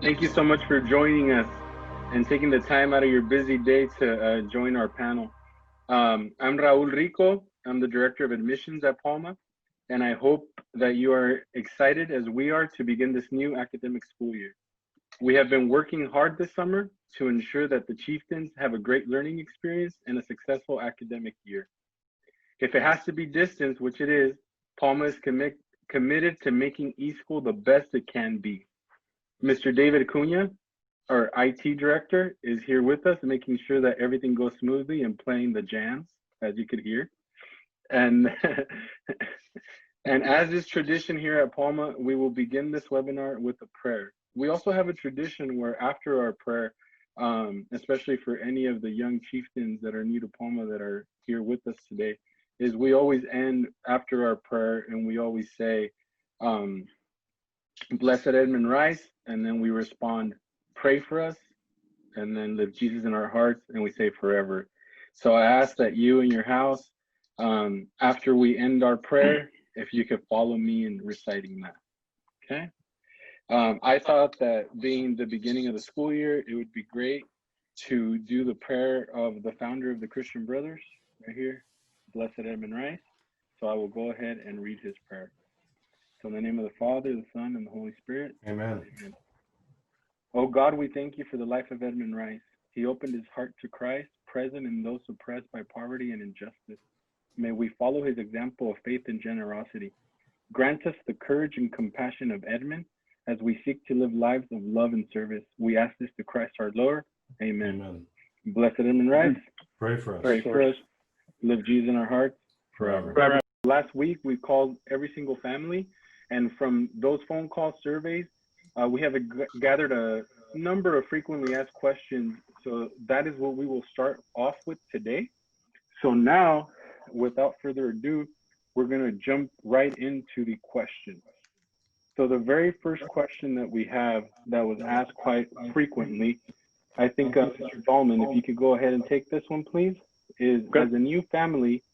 Thank you so much for joining us and taking the time out of your busy day to join our panel. I'm Raul Rico. I'm the Director of Admissions at Palma, and I hope that you are excited as we are to begin this new academic school year. We have been working hard this summer to ensure that the chieftains have a great learning experience and a successful academic year. If it has to be distance, which it is, Palma is committed to making eSchool the best it can be. Mr. David Cunha, our IT director, is here with us, making sure that everything goes smoothly and playing the jams, as you could hear. And and as is tradition here at Palma, we will begin this webinar with a prayer. We also have a tradition where after our prayer, especially for any of the young chieftains that are new to Palma that are here with us today, is we always end after our prayer and we always say, Blessed Edmund Rice, and then we respond, pray for us, and then live Jesus in our hearts, and we say forever. So I ask that you in your house, after we end our prayer, if you could follow me in reciting that, okay? I thought that being the beginning of the school year, it would be great to do the prayer of the founder of the Christian Brothers, right here, Blessed Edmund Rice. So I will go ahead and read his prayer. So in the name of the Father, the Son, and the Holy Spirit. Amen. Amen. Oh God, we thank you for the life of Edmund Rice. He opened his heart to Christ, present in those oppressed by poverty and injustice. May we follow his example of faith and generosity. Grant us the courage and compassion of Edmund as we seek to live lives of love and service. We ask this to Christ our Lord. Amen. Amen. Blessed Edmund Rice. Pray for us. Pray for us. Live Jesus in our hearts forever. Last week, we called every single family, and from those phone call surveys, we have gathered a number of frequently asked questions. So that is what we will start off with today. So now, without further ado, we're going to jump right into the questions. So the very first question that we have that was asked quite frequently, I think Mr. Dahlman, if you could go ahead and take this one, please, is as a new family,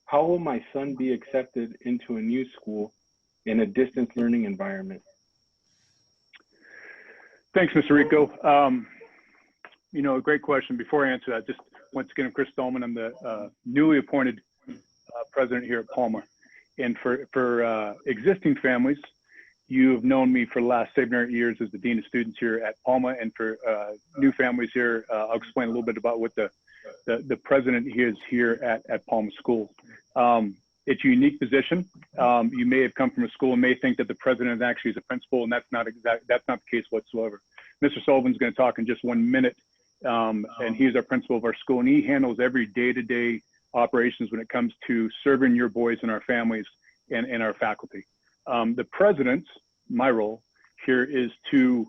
how will my son be accepted into a new school in a distance learning environment? Thanks, Mr. Rico. A great question. Before I answer that, just once again, I'm Chris Dolman. I'm the newly appointed president here at Palma. And for existing families, you've known me for the last 7 or 8 years as the Dean of Students here at Palma. And for new families here, I'll explain a little bit about what the president is here at Palma School. It's a unique position. You may have come from a school and may think that the president actually is a principal, and that's not the case whatsoever. Mr. Sullivan's going to talk in just 1 minute, and he's our principal of our school, and he handles every day-to-day operations when it comes to serving your boys and our families and our faculty. The president's, my role here is to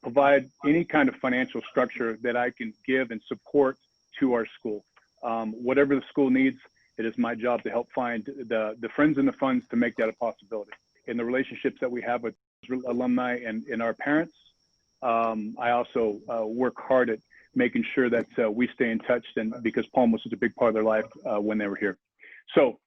provide any kind of financial structure that I can give and support to our school. Whatever the school needs, it is my job to help find the friends and the funds to make that a possibility. In the relationships that we have with alumni and our parents, I also work hard at making sure that we stay in touch, and because Palma was such a big part of their life when they were here. So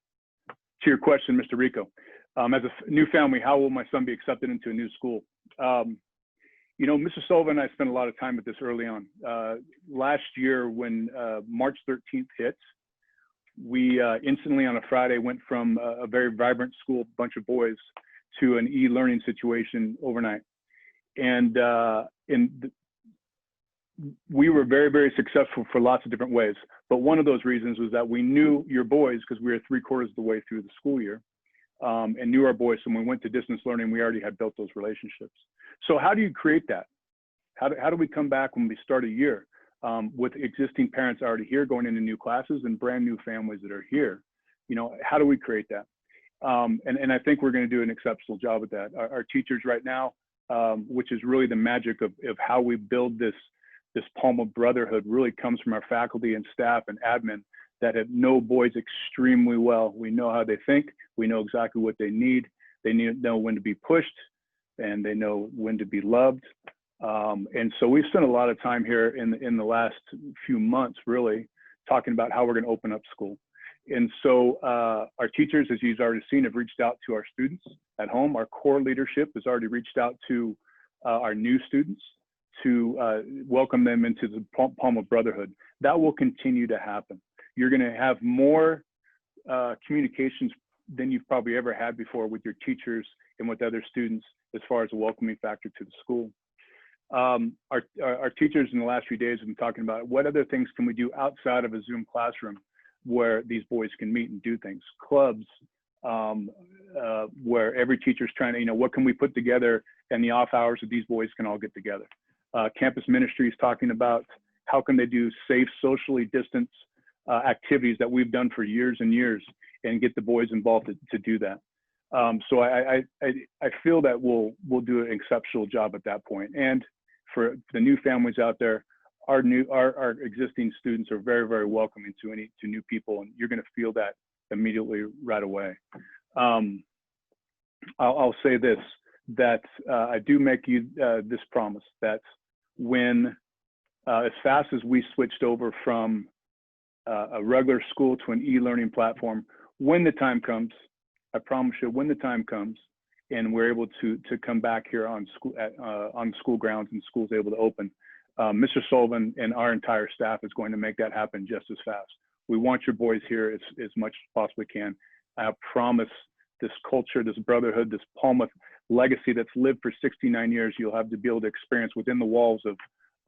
to your question, Mr. Rico, as a new family, how will my son be accepted into a new school? Mr. Sullivan and I spent a lot of time with this early on. Last year, when March 13th hit, we instantly on a Friday went from a very vibrant school, bunch of boys, to an e-learning situation overnight. And we were very, very successful for lots of different ways. But one of those reasons was that we knew your boys, because we were 3/4 of the way through the school year, and knew our boys. So when we went to distance learning, we already had built those relationships. So how do you create that? How do we come back when we start a year with existing parents already here going into new classes and brand new families that are here? How do we create that? And I think we're going to do an exceptional job at that. Our teachers right now, which is really the magic of how we build this Palma brotherhood, really comes from our faculty and staff and admin that know boys extremely well. We know how they think. We know exactly what they need. They know when to be pushed, and they know when to be loved. And so we've spent a lot of time here in the last few months, really, talking about how we're going to open up school. And so our teachers, as you've already seen, have reached out to our students at home. Our core leadership has already reached out to our new students, to welcome them into the Palma Brotherhood. That will continue to happen. You're going to have more communications than you've probably ever had before with your teachers and with other students as far as a welcoming factor to the school. Our teachers in the last few days have been talking about what other things can we do outside of a Zoom classroom where these boys can meet and do things. Clubs, where every teacher's trying to, what can we put together in the off hours that these boys can all get together. Campus ministry is talking about how can they do safe, socially distanced activities that we've done for years and years and get the boys involved to do that. So I feel that we'll do an exceptional job at that point. And for the new families out there, our existing students are very, very welcoming to new people, and you're going to feel that immediately right away. I'll say this, that I do make you this promise that when, as fast as we switched over from a regular school to an e-learning platform, when the time comes, I promise you, when the time comes and we're able to come back here on school grounds and school's able to open, Mr. Sullivan and our entire staff is going to make that happen just as fast. We want your boys here as much as possibly can. I promise this culture, this brotherhood, this Palma legacy that's lived for 69 years, you'll have to be able to experience within the walls of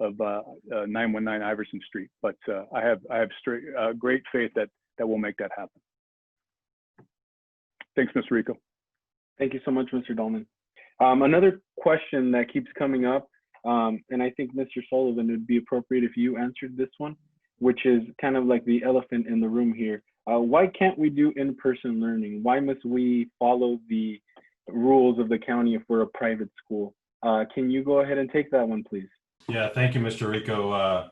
919 Iverson Street. But I have great faith that we'll make that happen. Thanks, Mr. Rico. Thank you so much, Mr. Dolman. Another question that keeps coming up, and I think Mr. Sullivan, it would be appropriate if you answered this one, which is kind of like the elephant in the room here. Why can't we do in-person learning? Why must we follow the rules of the county if we're a private school? Can you go ahead and take that one, please? Yeah, thank you, Mr. Rico.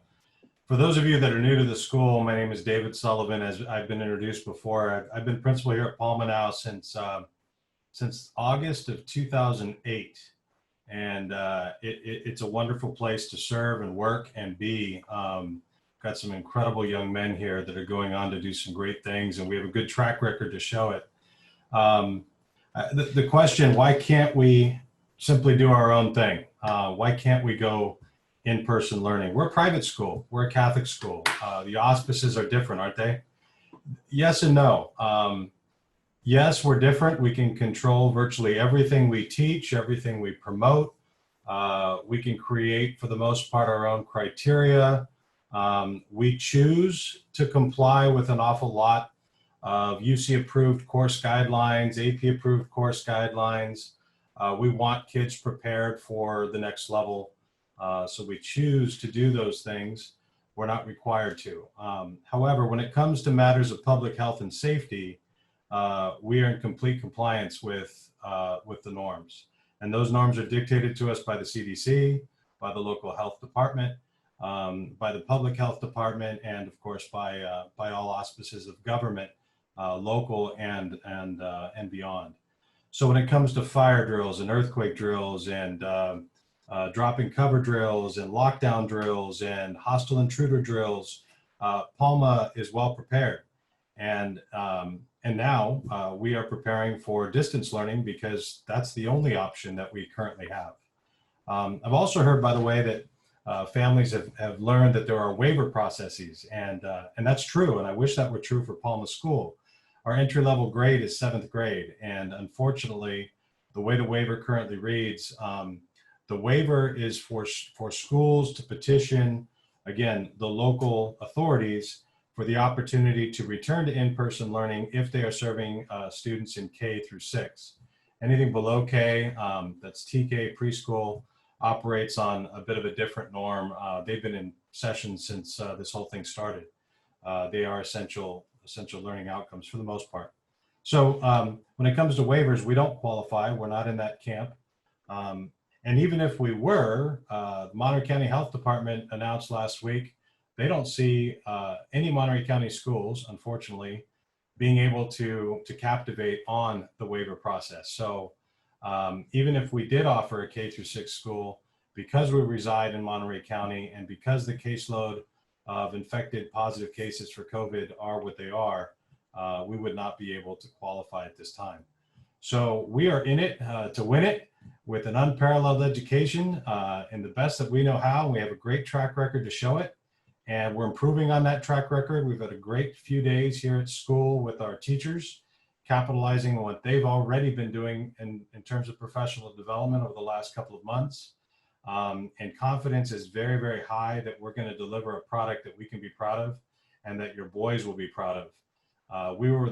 For those of you that are new to the school, my name is David Sullivan. As I've been introduced before, I've been principal here at Palma now since August of 2008. And it's a wonderful place to serve and work and be. Got some incredible young men here that are going on to do some great things, and we have a good track record to show it. The question, why can't we simply do our own thing? Why can't we go in-person learning? We're a private school. We're a Catholic school. The auspices are different, aren't they? Yes and no. Yes, we're different. We can control virtually everything we teach, everything we promote. We can create, for the most part, our own criteria. We choose to comply with an awful lot of UC-approved course guidelines, AP-approved course guidelines. We want kids prepared for the next level. So we choose to do those things. We're not required to. However, when it comes to matters of public health and safety, we are in complete compliance with the norms. And those norms are dictated to us by the CDC, by the local health department, by the public health department, and of course by all auspices of government, local and beyond. So when it comes to fire drills and earthquake drills and dropping cover drills and lockdown drills and hostile intruder drills, Palma is well prepared. And now we are preparing for distance learning because that's the only option that we currently have. I've also heard, by the way, that families have learned that there are waiver processes, and that's true. And I wish that were true for Palma School. Our entry-level grade is 7th grade, and unfortunately, the way the waiver currently reads, the waiver is for schools to petition, again, the local authorities for the opportunity to return to in-person learning if they are serving students in K through 6. Anything below K, that's TK preschool, operates on a bit of a different norm. They've been in session since this whole thing started. They are essential learning outcomes for the most part. So when it comes to waivers, we don't qualify. We're not in that camp. And even if we were, the Monterey County Health Department announced last week, they don't see any Monterey County schools, unfortunately, being able to captivate on the waiver process. So even if we did offer a K through 6 school, because we reside in Monterey County and because the caseload of infected positive cases for COVID are what they are, we would not be able to qualify at this time. So we are in it to win it with an unparalleled education and the best that we know how. We have a great track record to show it. And we're improving on that track record. We've had a great few days here at school with our teachers, capitalizing on what they've already been doing in terms of professional development over the last couple of months. And confidence is very, very high that we're going to deliver a product that we can be proud of and that your boys will be proud of. We were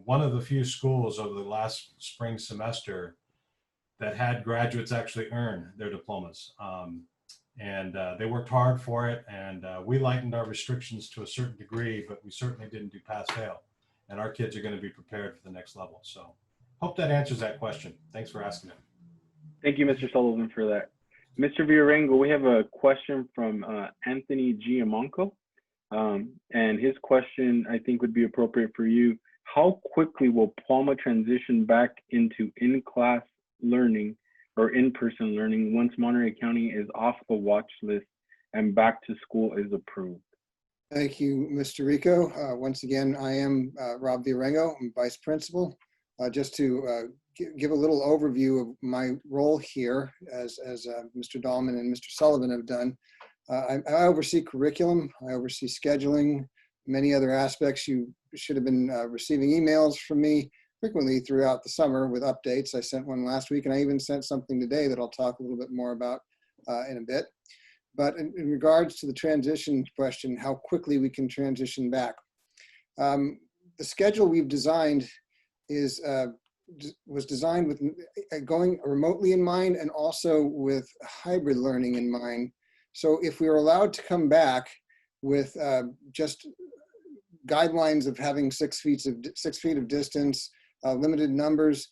one of the few schools over the last spring semester that had graduates actually earn their diplomas. And they worked hard for it, and we lightened our restrictions to a certain degree, but we certainly didn't do pass-fail. And our kids are going to be prepared for the next level. So hope that answers that question. Thanks for asking it. Thank you, Mr. Sullivan, for that. Mr. Villarengo, we have a question from Anthony Giamonco. And his question, I think, would be appropriate for you. How quickly will Palma transition back into in-class learning or in-person learning once Monterey County is off the watch list and back to school is approved? Thank you, Mr. Rico. Once again, I am Rob Villarengo. I'm Vice Principal. Just to give a little overview of my role here, as Mr. Dahlman and Mr. Sullivan have done. I oversee curriculum, I oversee scheduling, many other aspects. You should have been receiving emails from me frequently throughout the summer with updates. I sent one last week, and I even sent something today that I'll talk a little bit more about in a bit. But in regards to the transition question, how quickly we can transition back. The schedule we've designed was designed with going remotely in mind and also with hybrid learning in mind. So if we were allowed to come back with just guidelines of having 6 feet of distance, limited numbers,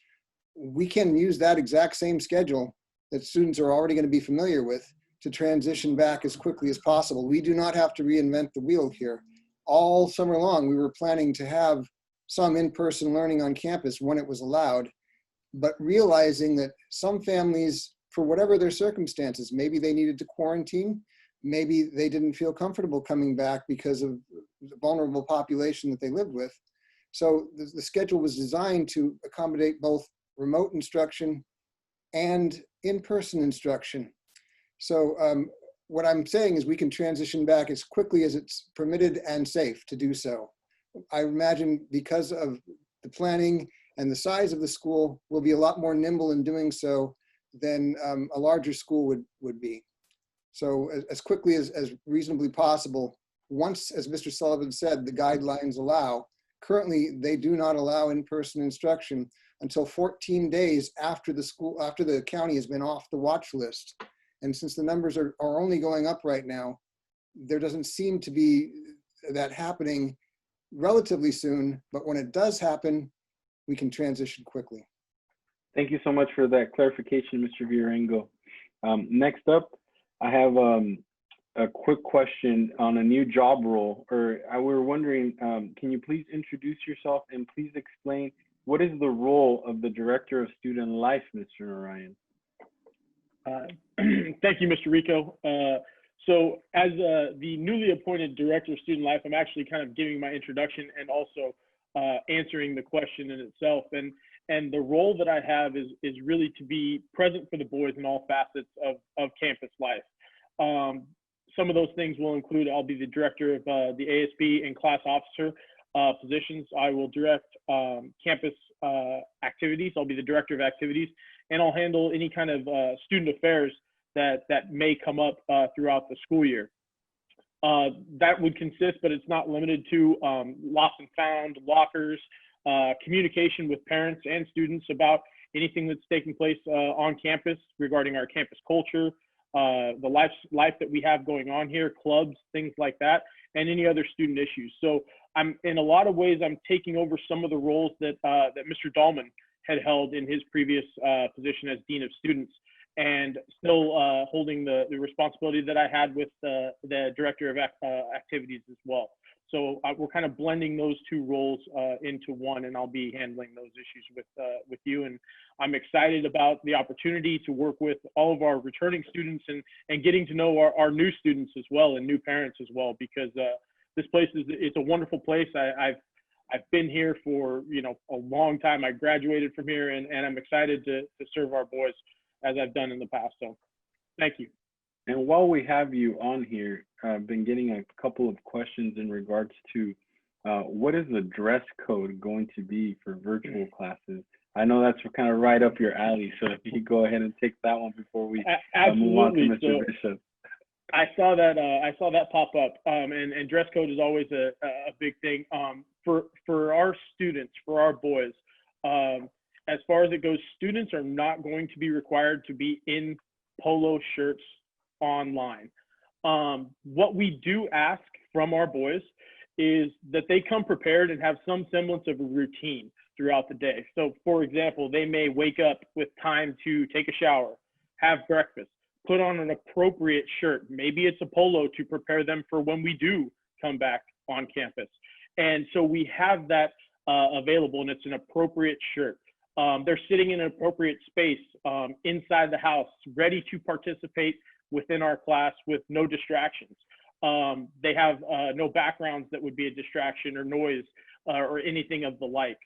we can use that exact same schedule that students are already going to be familiar with to transition back as quickly as possible. We do not have to reinvent the wheel here. All summer long, we were planning to have some in-person learning on campus when it was allowed, but realizing that some families, for whatever their circumstances, maybe they needed to quarantine, maybe they didn't feel comfortable coming back because of the vulnerable population that they lived with. So the schedule was designed to accommodate both remote instruction and in-person instruction. So what I'm saying is we can transition back as quickly as it's permitted and safe to do so. I imagine because of the planning and the size of the school, we'll be a lot more nimble in doing so than a larger school would be. So as quickly as reasonably possible, once, as Mr. Sullivan said, the guidelines allow. Currently, they do not allow in-person instruction until 14 days after the county has been off the watch list. And since the numbers are only going up right now, there doesn't seem to be that happening relatively soon, but when it does happen, we can transition quickly. Thank you so much for that clarification, Mr. Villarengo. Next up, I have a quick question on a new job role, or we were wondering, can you please introduce yourself and please explain what is the role of the Director of Student Life, Mr. Narayan? Thank you, Mr. Rico. So as the newly appointed Director of Student Life, I'm actually kind of giving my introduction and also answering the question in itself. And the role that I have is really to be present for the boys in all facets of campus life. Some of those things will include, I'll be the director of the ASB and class officer positions. I will direct campus activities. I'll be the director of activities, and I'll handle any kind of student affairs that may come up throughout the school year. That would consist, but it's not limited to, lost and found, lockers, communication with parents and students about anything that's taking place on campus regarding our campus culture, the life that we have going on here, clubs, things like that, and any other student issues. So I'm, in a lot of ways, I'm taking over some of the roles that Mr. Dahlman had held in his previous position as Dean of Students, and still holding the responsibility that I had with the Director of Activities as well. So we're kind of blending those two roles into one, and I'll be handling those issues with you. And I'm excited about the opportunity to work with all of our returning students and getting to know our new students as well and new parents as well, because this place it's a wonderful place. I've been here for, a long time. I graduated from here, and I'm excited to serve our boys as I've done in the past. So thank you. And while we have you on here, I've been getting a couple of questions in regards to what is the dress code going to be for virtual classes? I know that's kind of right up your alley. So if you could go ahead and take that one before we move on to Mr. Bishop. I saw that pop up, and dress code is always a big thing for our students, for our boys. As far as it goes, students are not going to be required to be in polo shirts online. What we do ask from our boys is that they come prepared and have some semblance of a routine throughout the day. So, for example, they may wake up with time to take a shower, have breakfast, put on an appropriate shirt. Maybe it's a polo to prepare them for when we do come back on campus. And so we have that available, and it's an appropriate shirt. They're sitting in an appropriate space inside the house, ready to participate within our class with no distractions. They have no backgrounds that would be a distraction or noise or anything of the like.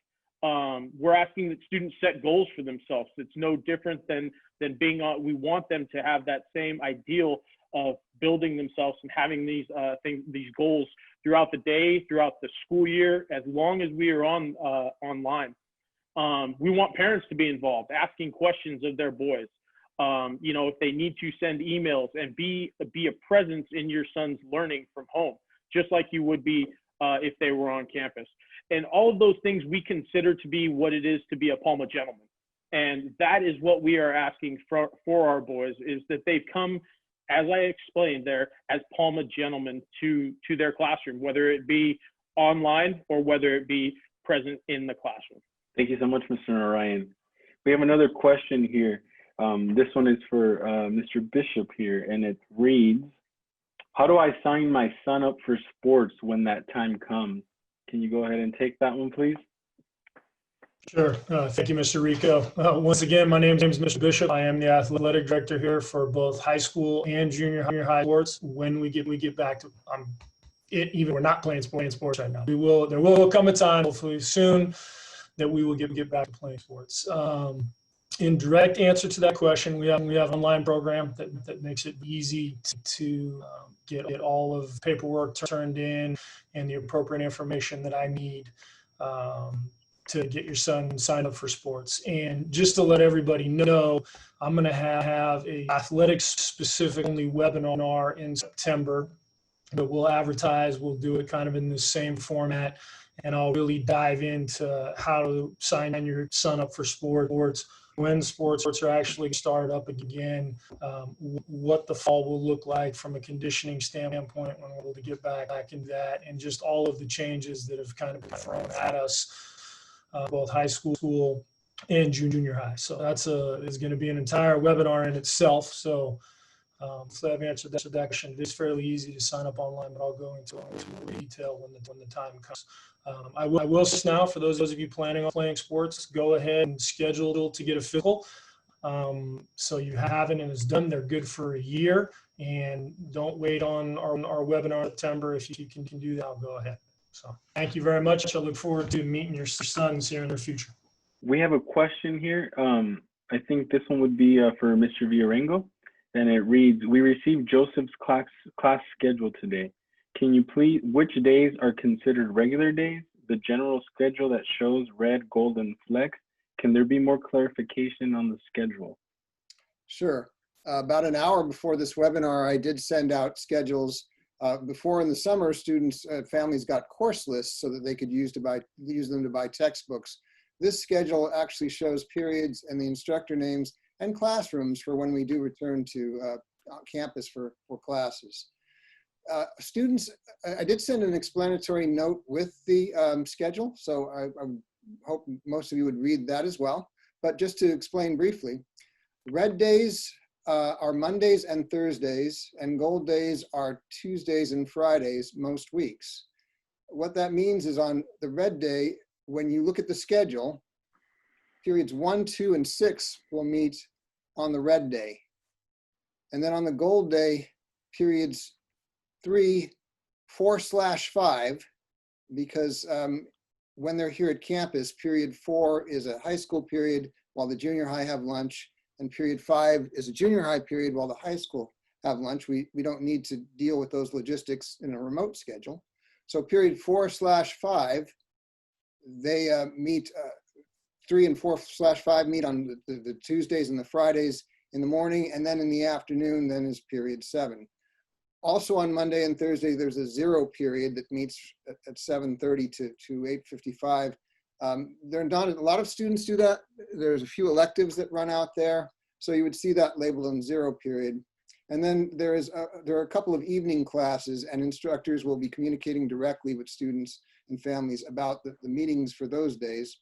We're asking that students set goals for themselves. It's no different than being on. We want them to have that same ideal of building themselves and having these goals throughout the day, throughout the school year, as long as we are online. We want parents to be involved, asking questions of their boys. If they need to send emails and be a presence in your son's learning from home, just like you would be if they were on campus. And all of those things we consider to be what it is to be a Palma gentleman. And that is what we are asking for our boys, is that they've come, as I explained there, as Palma gentlemen to their classroom, whether it be online or whether it be present in the classroom. Thank you so much, Mr. Narayan. We have another question here. This one is for Mr. Bishop here, and it reads, how do I sign my son up for sports when that time comes? Can you go ahead and take that one, please? Sure. Thank you, Mr. Rico. Once again, my name is Mr. Bishop. I am the athletic director here for both high school and junior high sports. When we get back to even we're not playing sports right now. There will come a time, hopefully soon, that we will get back to playing sports. In direct answer to that question, we have an online program that makes it easy to get all of the paperwork turned in and the appropriate information that I need to get your son signed up for sports. And just to let everybody know, I'm going to have a athletics specific only webinar in September that we'll advertise. We'll do it kind of in the same format, and I'll really dive into how to sign your son up for sports, when sports are actually start up again, what the fall will look like from a conditioning standpoint when we're able to get back into that, and just all of the changes that have kind of been thrown at us, both high school and junior high. So that's is going to be an entire webinar in itself. So I've answered that question. It's fairly easy to sign up online, but I'll go into more detail when the time comes. I will now, for those of you planning on playing sports, go ahead and schedule to get a physical. So you haven't and it's done. They're good for a year, and don't wait on our webinar in September. If you can do that, I'll go ahead. So thank you very much. I look forward to meeting your sons here in the future. We have a question here. I think this one would be for Mr. Villarengo, and it reads, we received Joseph's class schedule today. Can you please, which days are considered regular days? The general schedule that shows red, gold, and flex. Can there be more clarification on the schedule? Sure. About an hour before this webinar, I did send out schedules. Before in the summer, students, families got course lists so that they could use them to buy textbooks. This schedule actually shows periods and the instructor names and classrooms for when we do return to campus for classes. Students, I did send an explanatory note with the schedule, so I hope most of you would read that as well. But just to explain briefly, red days are Mondays and Thursdays, and gold days are Tuesdays and Fridays most weeks. What that means is on the red day, when you look at the schedule, periods 1, 2, and 6 will meet on the red day. And then on the gold day, periods 3, 4/5, because when they're here at campus, period 4 is a high school period while the junior high have lunch, and period 5 is a junior high period while the high school have lunch. We don't need to deal with those logistics in a remote schedule. So period 4/5, they meet, 3 and 4/5 meet on the Tuesdays and the Fridays in the morning, and then in the afternoon, then is period 7. Also on Monday and Thursday, there's a 0 period that meets at 7:30 to 8:55. There are not a lot of students do that. There's a few electives that run out there. So you would see that labeled on 0 period. And then there are a couple of evening classes, and instructors will be communicating directly with students and families about the meetings for those days.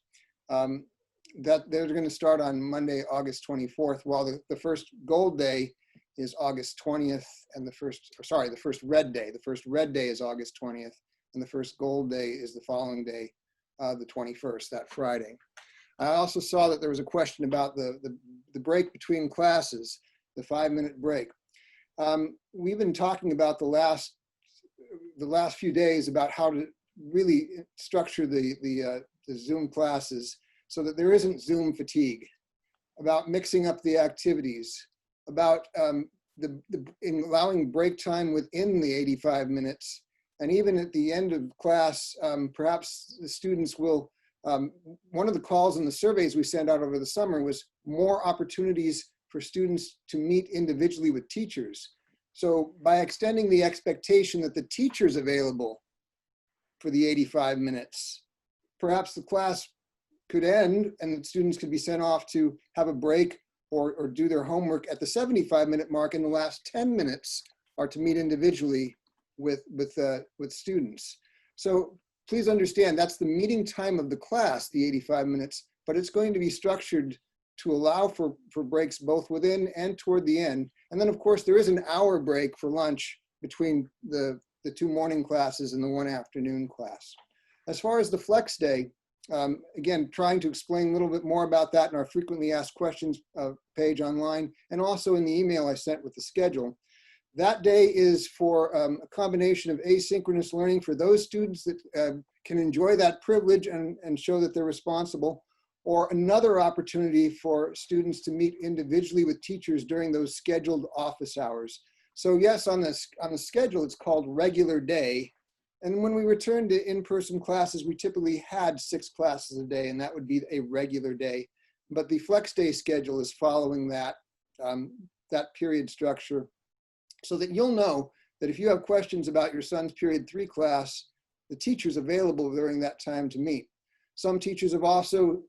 That they're going to start on Monday, August 24th, while the first gold day is August 20th, and the first red day. The first red day is August 20th, and the first gold day is the following day, the 21st, that Friday. I also saw that there was a question about the break between classes, the 5-minute break. We've been talking about the last few days about how to really structure the Zoom classes so that there isn't Zoom fatigue, about mixing up the activities, about allowing break time within the 85 minutes. And even at the end of class, perhaps the students will, one of the calls in the surveys we sent out over the summer was more opportunities for students to meet individually with teachers. So by extending the expectation that the teacher's available for the 85 minutes, perhaps the class could end and the students could be sent off to have a break or do their homework at the 75-minute mark, and the last 10 minutes are to meet individually with students. So please understand that's the meeting time of the class, the 85 minutes, but it's going to be structured to allow for breaks both within and toward the end. And then of course there is an hour break for lunch between the 2 morning classes and the 1 afternoon class. As far as the flex day, again, trying to explain a little bit more about that in our frequently asked questions page online, and also in the email I sent with the schedule. That day is for a combination of asynchronous learning for those students that can enjoy that privilege and show that they're responsible, or another opportunity for students to meet individually with teachers during those scheduled office hours. So yes, on the schedule, it's called regular day. And when we returned to in-person classes, we typically had 6 classes a day, and that would be a regular day. But the flex day schedule is following that, that period structure, so that you'll know that if you have questions about your son's period 3 class, the teacher's available during that time to meet. Some teachers have also,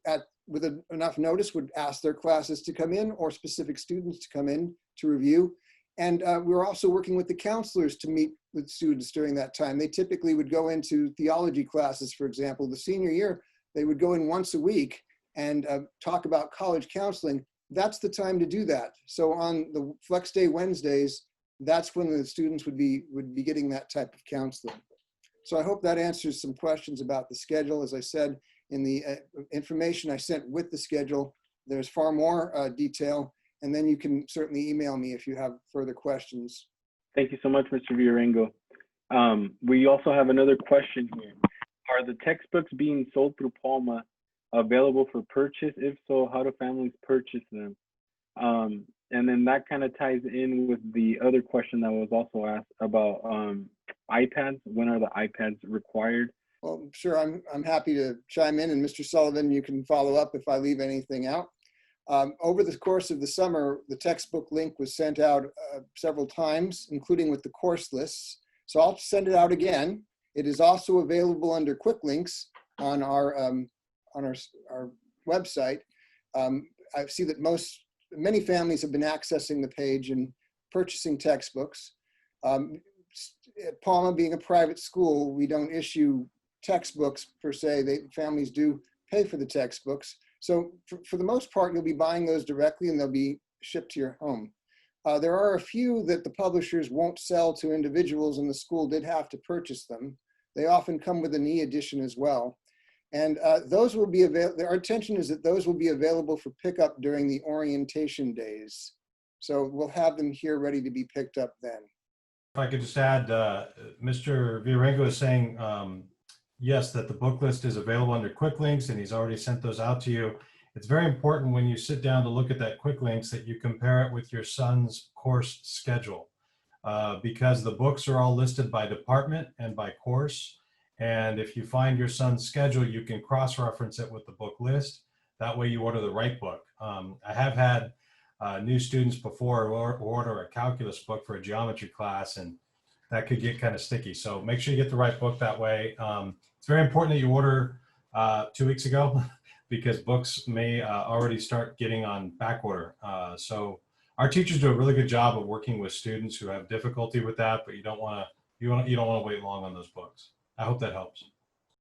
with enough notice, would ask their classes to come in or specific students to come in to review. And we're also working with the counselors to meet with students during that time. They typically would go into theology classes, for example. The senior year, they would go in once a week and talk about college counseling. That's the time to do that. So on the Flex Day Wednesdays, that's when the students would be getting that type of counseling. So I hope that answers some questions about the schedule. As I said, in the information I sent with the schedule, there's far more detail. And then you can certainly email me if you have further questions. Thank you so much, Mr. Villarengo. We also have another question here. Are the textbooks being sold through Palma available for purchase? If so, how do families purchase them? And then that kind of ties in with the other question that was also asked about iPads. When are the iPads required? Well, sure, I'm happy to chime in, and Mr. Sullivan, you can follow up if I leave anything out. Over the course of the summer, the textbook link was sent out several times, including with the course lists. So I'll send it out again. It is also available under quick links on our website. I see that many families have been accessing the page and purchasing textbooks. At Palma, being a private school, we don't issue textbooks per se. Families do pay for the textbooks. So for the most part, you'll be buying those directly and they'll be shipped to your home. There are a few that the publishers won't sell to individuals, and the school did have to purchase them. They often come with an e-edition as well. And those will be available. Our intention is that those will be available for pickup during the orientation days. So we'll have them here ready to be picked up then. If I could just add, Mr. Villarengo is saying yes, that the book list is available under quick links, and he's already sent those out to you. It's very important when you sit down to look at that quick links that you compare it with your son's course schedule, because the books are all listed by department and by course. And if you find your son's schedule, you can cross-reference it with the book list. That way you order the right book. I have had new students before order a calculus book for a geometry class, and that could get kind of sticky. So make sure you get the right book that way. It's very important that you order 2 weeks ago because books may already start getting on back order. So our teachers do a really good job of working with students who have difficulty with that, but you don't want to wait long on those books. I hope that helps.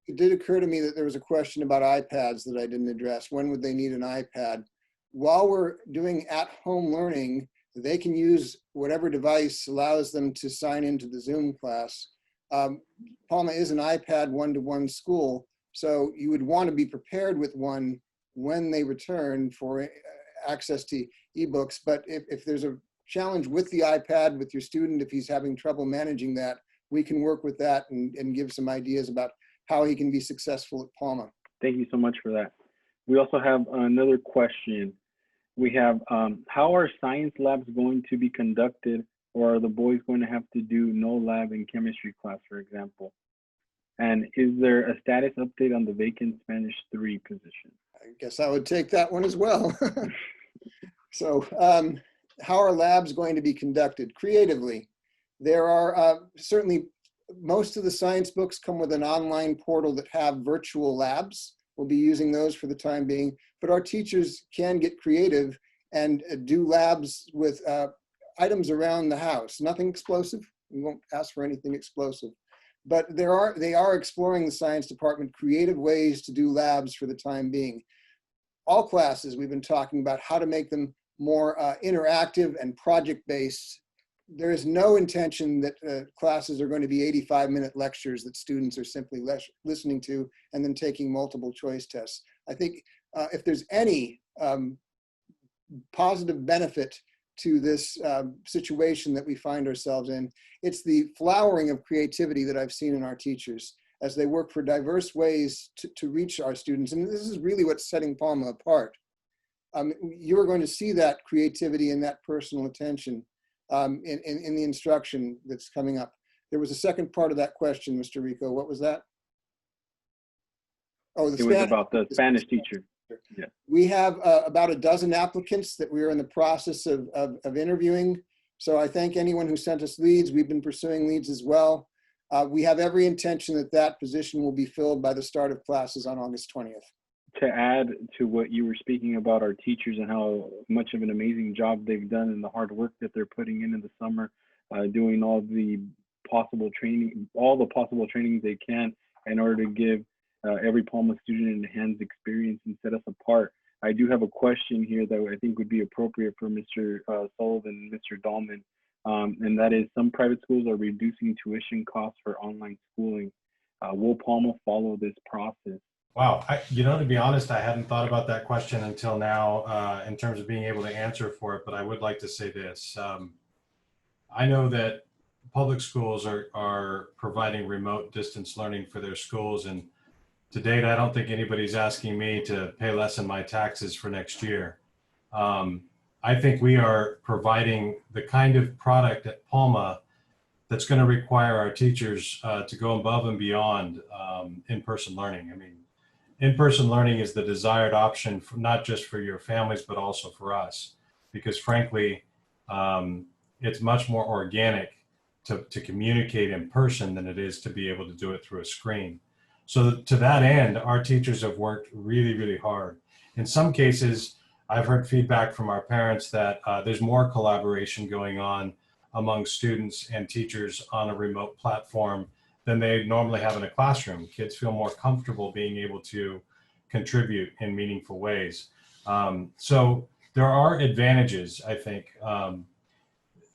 It did occur to me that there was a question about iPads that I didn't address. When would they need an iPad? While we're doing at-home learning, they can use whatever device allows them to sign into the Zoom class. Palma is an iPad one-to-one school, so you would want to be prepared with one when they return for access to ebooks. But if there's a challenge with the iPad with your student, if he's having trouble managing that, we can work with that and give some ideas about how he can be successful at Palma. Thank you so much for that. We also have another question. We have, how are science labs going to be conducted, or are the boys going to have to do no lab in chemistry class, for example? And is there a status update on the vacant Spanish 3 position? I guess I would take that one as well. So how are labs going to be conducted? Creatively, there are certainly most of the science books come with an online portal that have virtual labs. We'll be using those for the time being, but our teachers can get creative and do labs with items around the house. Nothing explosive. We won't ask for anything explosive, but they are exploring the science department creative ways to do labs for the time being. All classes, we've been talking about how to make them more interactive and project-based. There is no intention that classes are going to be 85-minute lectures that students are simply listening to and then taking multiple choice tests. I think if there's any positive benefit to this situation that we find ourselves in, it's the flowering of creativity that I've seen in our teachers as they work for diverse ways to reach our students. And this is really what's setting Palma apart. You're going to see that creativity and that personal attention in the instruction that's coming up. There was a second part of that question, Mr. Rico. What was that? Oh, it was about the Spanish teacher. Yeah. We have about a dozen applicants that we are in the process of interviewing. So I thank anyone who sent us leads. We've been pursuing leads as well. We have every intention that that position will be filled by the start of classes on August 20th. To add to what you were speaking about our teachers and how much of an amazing job they've done and the hard work that they're putting in the summer, doing all the possible training, all the possible trainings they can in order to give every Palma student an enhanced experience and set us apart. I do have a question here that I think would be appropriate for Mr. Sullivan and Mr. Dahlman, and that is, some private schools are reducing tuition costs for online schooling. Will Palma follow this process? Wow, to be honest, I hadn't thought about that question until now in terms of being able to answer for it, but I would like to say this. I know that public schools are providing remote distance learning for their schools, and to date, I don't think anybody's asking me to pay less in my taxes for next year. I think we are providing the kind of product at Palma that's going to require our teachers to go above and beyond in-person learning. I mean, in-person learning is the desired option for not just for your families, but also for us, because frankly, it's much more organic to communicate in person than it is to be able to do it through a screen. So to that end, our teachers have worked really, really hard. In some cases, I've heard feedback from our parents that there's more collaboration going on among students and teachers on a remote platform than they normally have in a classroom. Kids feel more comfortable being able to contribute in meaningful ways. So there are advantages, I think.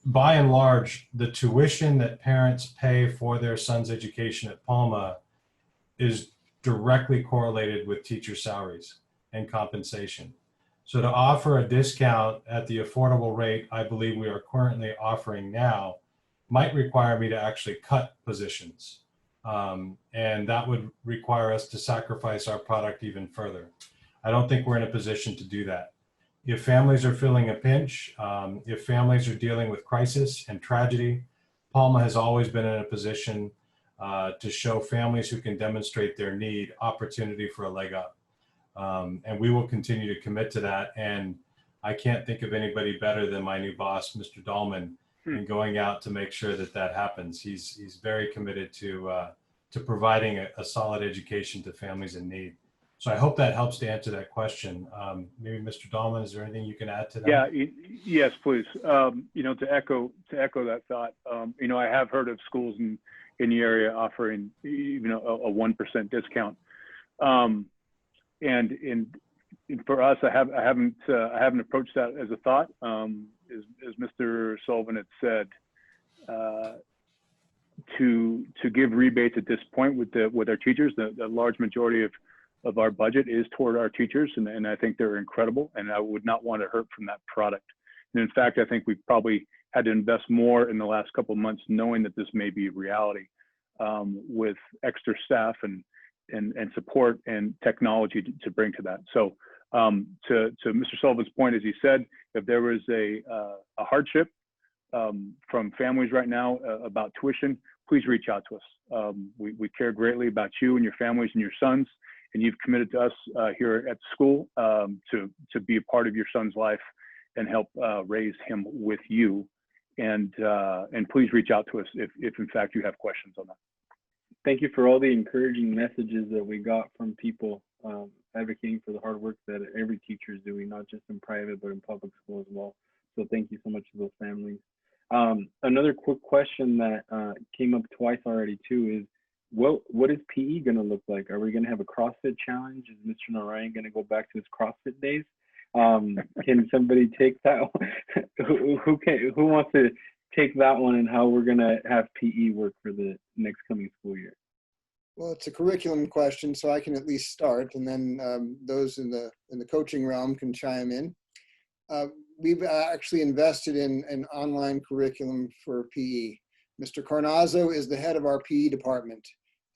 By and large, the tuition that parents pay for their son's education at Palma is directly correlated with teacher salaries and compensation. So to offer a discount at the affordable rate I believe we are currently offering now might require me to actually cut positions. And that would require us to sacrifice our product even further. I don't think we're in a position to do that. If families are feeling a pinch, if families are dealing with crisis and tragedy, Palma has always been in a position to show families who can demonstrate their need opportunity for a leg up. And we will continue to commit to that. And I can't think of anybody better than my new boss, Mr. Dahlman, in going out to make sure that that happens. He's very committed to providing a solid education to families in need. So I hope that helps to answer that question. Maybe Mr. Dahlman, is there anything you can add to that? Yeah, yes, please. You know, to echo that thought, you know, I have heard of schools in the area offering, you know, a 1% discount. And for us, I haven't approached that as a thought. As Mr. Sullivan had said, to give rebates at this point with our teachers, the large majority of our budget is toward our teachers, and I think they're incredible, and I would not want to hurt from that product. And in fact, I think we've probably had to invest more in the last couple of months, knowing that this may be a reality, with extra staff and support and technology to bring to that. So to Mr. Sullivan's point, as he said, if there was a hardship from families right now about tuition, please reach out to us. We care greatly about you and your families and your sons, and you've committed to us here at school to be a part of your son's life and help raise him with you. And please reach out to us if in fact you have questions on that. Thank you for all the encouraging messages that we got from people advocating for the hard work that every teacher is doing, not just in private, but in public school as well. So thank you so much to those families. Another quick question that came up twice already too is, what is PE going to look like? Are we going to have a CrossFit challenge? Is Mr. Narayan going to go back to his CrossFit days? Can somebody take that one? Who wants to take that one, and how we're going to have PE work for the next coming school year? Well, it's a curriculum question, so I can at least start, and then those in the coaching realm can chime in. We've actually invested in an online curriculum for PE. Mr. Carnazzo is the head of our PE department,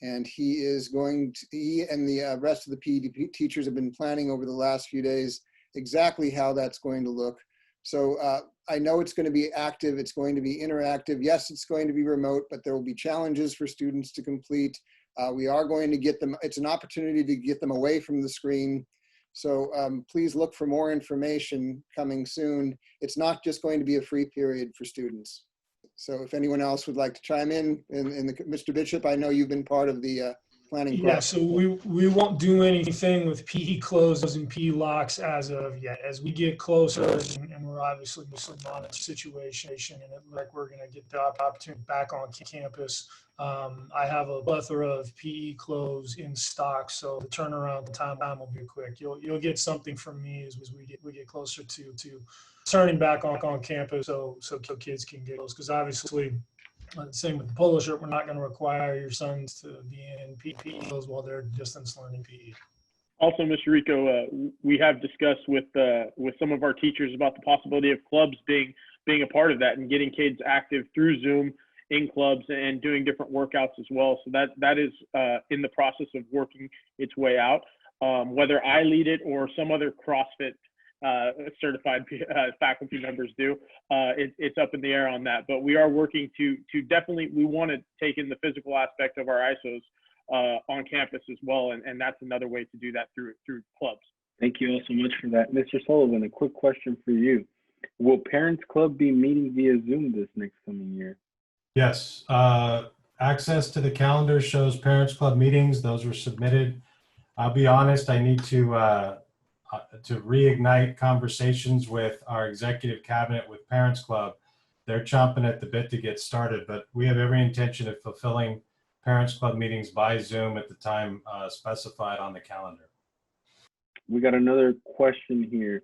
and he and the rest of the PE teachers have been planning over the last few days exactly how that's going to look. So I know it's going to be active, it's going to be interactive. Yes, it's going to be remote, but there will be challenges for students to complete. We are going to get them, it's an opportunity to get them away from the screen. So please look for more information coming soon. It's not just going to be a free period for students. So if anyone else would like to chime in Mr. Bishop, I know you've been part of the planning process. Yeah, so we won't do anything with PE closes and PE locks as of yet. As we get closer, and we're obviously monitoring the situation, and it looks like we're going to get the opportunity back on campus. I have a plethora of PE clothes in stock, so the turnaround time will be quick. You'll get something from me as we get closer to turning back on campus, so kids can get those, because obviously. Same with the polo shirt, we're not going to require your sons to be in PE while they're distance learning PE. Also, Mr. Rico, we have discussed with some of our teachers about the possibility of clubs being a part of that and getting kids active through Zoom in clubs and doing different workouts as well. So that is in the process of working its way out. Whether I lead it or some other CrossFit certified faculty members do, it's up in the air on that, but we are working to definitely, we want to take in the physical aspect of our ISOs on campus as well, and that's another way to do that through clubs. Thank you all so much for that. Mr. Sullivan, a quick question for you. Will Parents Club be meeting via Zoom this next coming year? Yes. Access to the calendar shows Parents Club meetings. Those were submitted. I'll be honest, I need to reignite conversations with our executive cabinet with Parents Club. They're chomping at the bit to get started, but we have every intention of fulfilling Parents Club meetings by Zoom at the time specified on the calendar. We got another question here.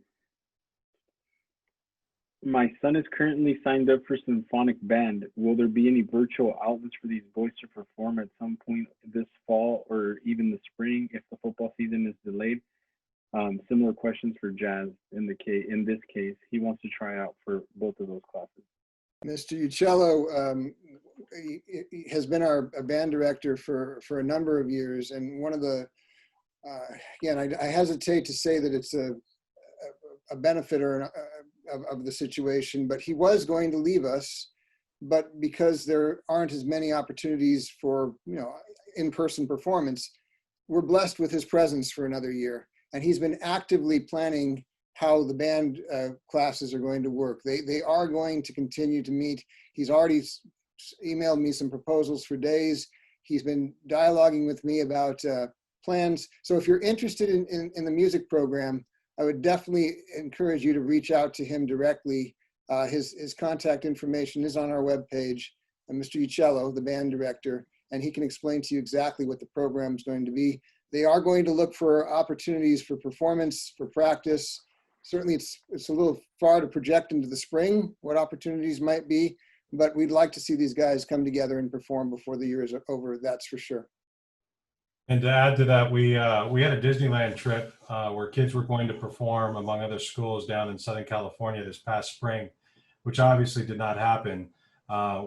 My son is currently signed up for symphonic band. Will there be any virtual outlets for these boys to perform at some point this fall or even the spring if the football season is delayed? Similar questions for Jazz in this case. He wants to try out for both of those classes. Mr. Uccello, has been our band director for a number of years. And one of the, again, I hesitate to say that it's a benefit or of the situation, but he was going to leave us, but because there aren't as many opportunities for, in-person performance, we're blessed with his presence for another year. And he's been actively planning how the band classes are going to work. They are going to continue to meet. He's already emailed me some proposals for days. He's been dialoguing with me about plans. So if you're interested in the music program, I would definitely encourage you to reach out to him directly. His contact information is on our webpage, Mr. Uccello, the band director, and he can explain to you exactly what the program is going to be. They are going to look for opportunities for performance, for practice. Certainly it's a little far to project into the spring what opportunities might be, but we'd like to see these guys come together and perform before the year is over, that's for sure. And to add to that, we had a Disneyland trip where kids were going to perform, among other schools, down in Southern California this past spring, which obviously did not happen.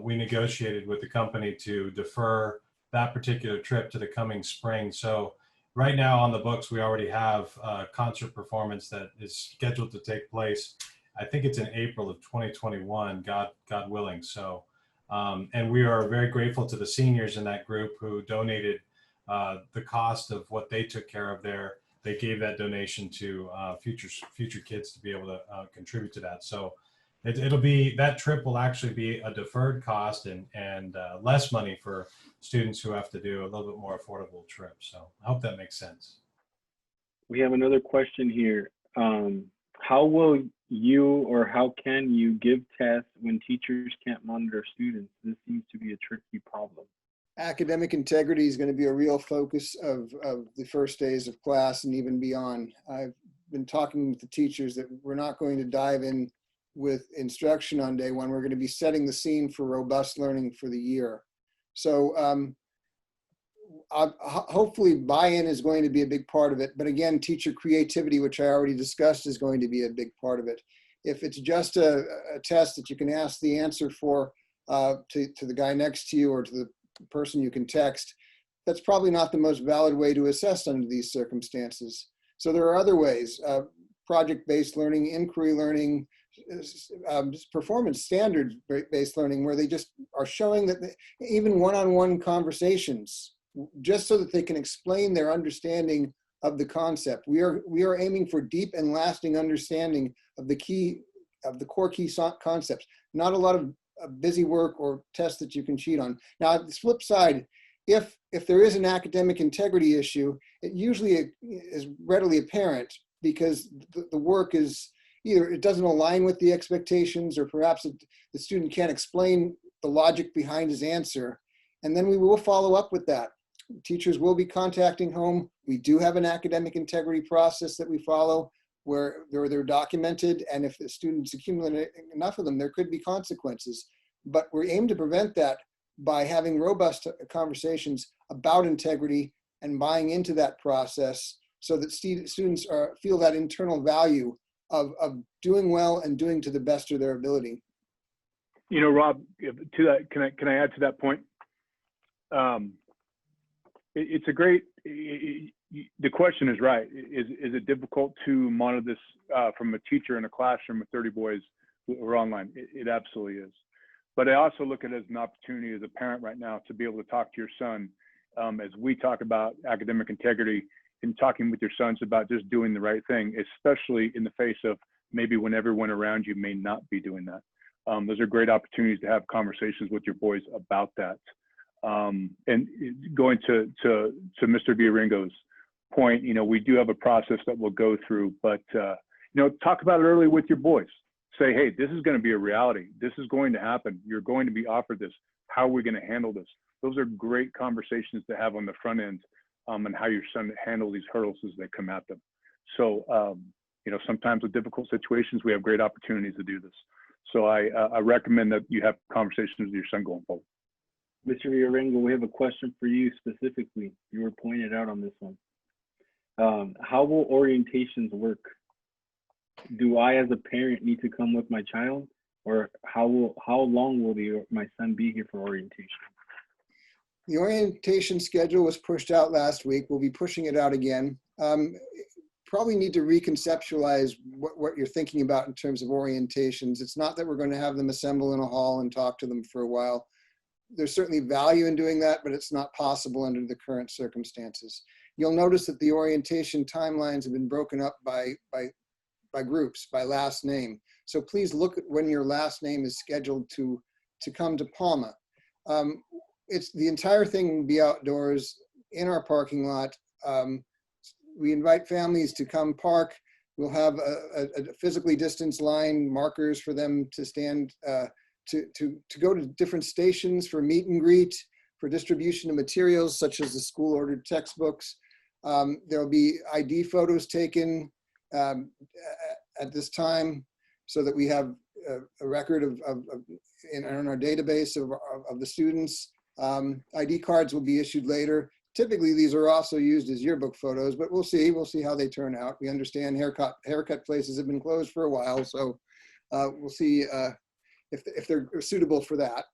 We negotiated with the company to defer that particular trip to the coming spring. So right now on the books, we already have a concert performance that is scheduled to take place. I think it's in April of 2021, God willing. So, and we are very grateful to the seniors in that group who donated the cost of what they took care of there. They gave that donation to future kids to be able to contribute to that. So it'll be, that trip will actually be a deferred cost and less money for students who have to do a little bit more affordable trip. So I hope that makes sense. We have another question here. How will you, or how can you give tests when teachers can't monitor students? This seems to be a tricky problem. Academic integrity is going to be a real focus of the first days of class and even beyond. I've been talking with the teachers that we're not going to dive in with instruction on day one. We're going to be setting the scene for robust learning for the year. So hopefully buy-in is going to be a big part of it. But again, teacher creativity, which I already discussed, is going to be a big part of it. If it's just a test that you can ask the answer for to the guy next to you or to the person you can text, that's probably not the most valid way to assess under these circumstances. So there are other ways, project-based learning, inquiry learning, performance standard-based learning, where they just are showing that even one-on-one conversations, just so that they can explain their understanding of the concept. We are aiming for deep and lasting understanding of the core key concepts, not a lot of busy work or tests that you can cheat on. Now, the flip side, if there is an academic integrity issue, it usually is readily apparent because the work is either it doesn't align with the expectations, or perhaps the student can't explain the logic behind his answer. And then we will follow up with that. Teachers will be contacting home. We do have an academic integrity process that we follow where they're documented, and if the students accumulate enough of them, there could be consequences. But we aim to prevent that by having robust conversations about integrity and buying into that process so that students feel that internal value of doing well and doing to the best of their ability. You know, Rob, to that, can I add to that point? It's a great, the question is right. Is it difficult to monitor this from a teacher in a classroom with 30 boys who are online? It absolutely is. But I also look at it as an opportunity as a parent right now to be able to talk to your son as we talk about academic integrity, and talking with your sons about just doing the right thing, especially in the face of maybe when everyone around you may not be doing that. Those are great opportunities to have conversations with your boys about that. And going to Mr. Villaringo's point, you know, we do have a process that we'll go through, but, you know, talk about it early with your boys. Say, hey, this is going to be a reality. This is going to happen. You're going to be offered this. How are we going to handle this? Those are great conversations to have on the front end, and how your son handle these hurdles as they come at them. So, you know, sometimes with difficult situations, we have great opportunities to do this. So I recommend that you have conversations with your son going forward. Mr. Villaringo, we have a question for you specifically. You were pointed out on this one. How will orientations work? Do I, as a parent, need to come with my child? or how long will my son be here for orientation? The orientation schedule was pushed out last week. We'll be pushing it out again. Probably need to reconceptualize what you're thinking about in terms of orientations. It's not that we're going to have them assemble in a hall and talk to them for a while. There's certainly value in doing that, but it's not possible under the current circumstances. You'll notice that the orientation timelines have been broken up by groups, by last name. So please look at when your last name is scheduled to come to Palma. The entire thing will be outdoors in our parking lot. We invite families to come park. We'll have a physically distanced line, markers for them to stand, to go to different stations for meet and greet, for distribution of materials such as the school ordered textbooks. There'll be ID photos taken at this time so that we have a record in our database of the students. ID cards will be issued later. Typically, these are also used as yearbook photos, but we'll see how they turn out. We understand haircut places have been closed for a while, so we'll see if they're suitable for that.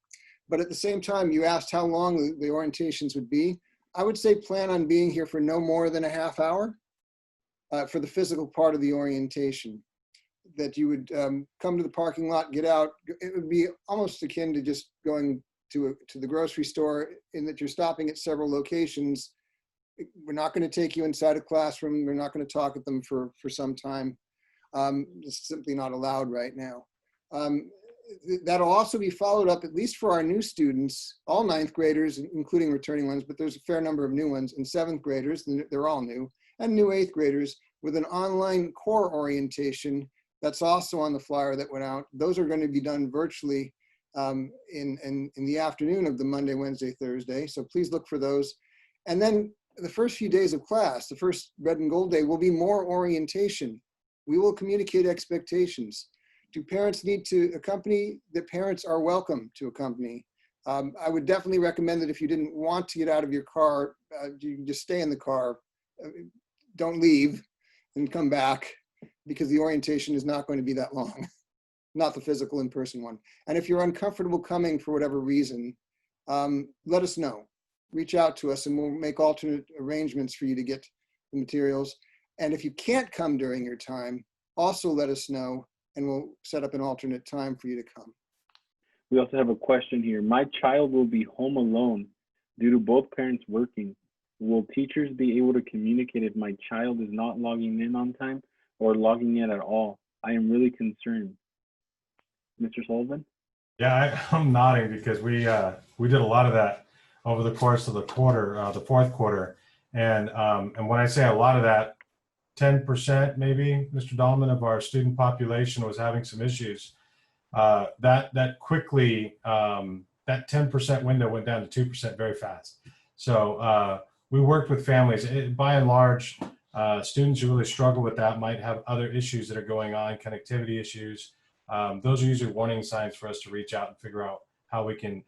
But at the same time, you asked how long the orientations would be. I would say plan on being here for no more than a half hour for the physical part of the orientation. That you would come to the parking lot, get out. It would be almost akin to just going to the grocery store, in that you're stopping at several locations. We're not going to take you inside a classroom. We're not going to talk at them for some time. It's simply not allowed right now. That'll also be followed up, at least for our new students, all ninth graders, including returning ones, but there's a fair number of new ones, and seventh graders, they're all new, and new eighth graders, with an online core orientation that's also on the flyer that went out. Those are going to be done virtually in the afternoon of the Monday, Wednesday, Thursday. So please look for those. And then the first few days of class, the first red and gold day, will be more orientation. We will communicate expectations. Do parents need to accompany? The parents are welcome to accompany. I would definitely recommend that if you didn't want to get out of your car, you can just stay in the car. Don't leave and come back, because the orientation is not going to be that long. Not the physical in-person one. And if you're uncomfortable coming for whatever reason, let us know. Reach out to us and we'll make alternate arrangements for you to get the materials. And if you can't come during your time, also let us know and we'll set up an alternate time for you to come. We also have a question here. My child will be home alone due to both parents working. Will teachers be able to communicate if my child is not logging in on time or logging in at all? I am really concerned. Mr. Sullivan? Yeah, I'm nodding because we did a lot of that over the course of the quarter, the fourth quarter. And when I say a lot of that, 10% maybe, Mr. Dahlman, of our student population was having some issues. That quickly, that 10% window went down to 2% very fast. So we worked with families. By and large, students who really struggle with that might have other issues that are going on, connectivity issues. Those are usually warning signs for us to reach out and figure out how we can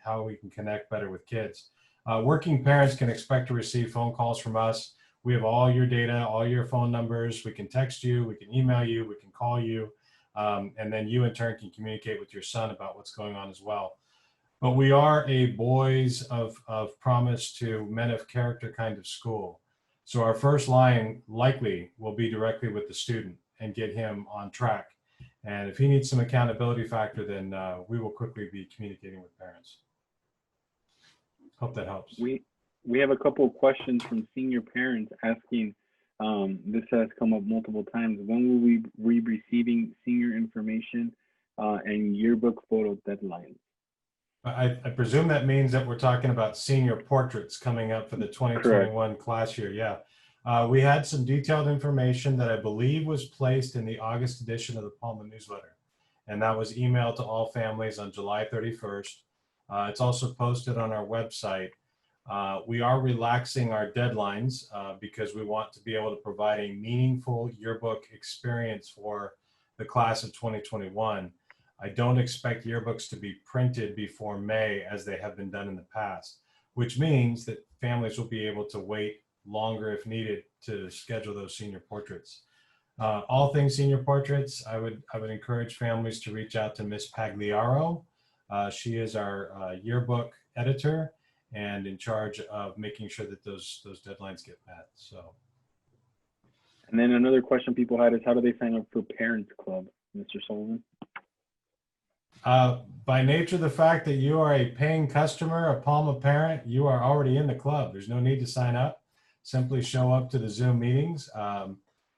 connect better with kids. Working parents can expect to receive phone calls from us. We have all your data, all your phone numbers. We can text you, we can email you, we can call you, and then you in turn can communicate with your son about what's going on as well. But we are a boys of promise to men of character kind of school. So our first line likely will be directly with the student and get him on track. And if he needs some accountability factor, then we will quickly be communicating with parents. Hope that helps. We have a couple of questions from senior parents asking, this has come up multiple times, when will we be receiving senior information and yearbook photo deadlines? I presume that means that we're talking about senior portraits coming up for the 2021 Correct. Class year. Yeah. We had some detailed information that I believe was placed in the August edition of the Palma newsletter. And that was emailed to all families on July 31st. It's also posted on our website. We are relaxing our deadlines because we want to be able to provide a meaningful yearbook experience for the class of 2021. I don't expect yearbooks to be printed before May as they have been done in the past, which means that families will be able to wait longer if needed to schedule those senior portraits. All things senior portraits, I would encourage families to reach out to Miss Pagliaro. She is our yearbook editor and in charge of making sure that those deadlines get met. So. And then another question people had is, how do they sign up for Parents Club, Mr. Sullivan? By nature of the fact that you are a paying customer, a Palma parent, you are already in the club. There's no need to sign up. Simply show up to the Zoom meetings.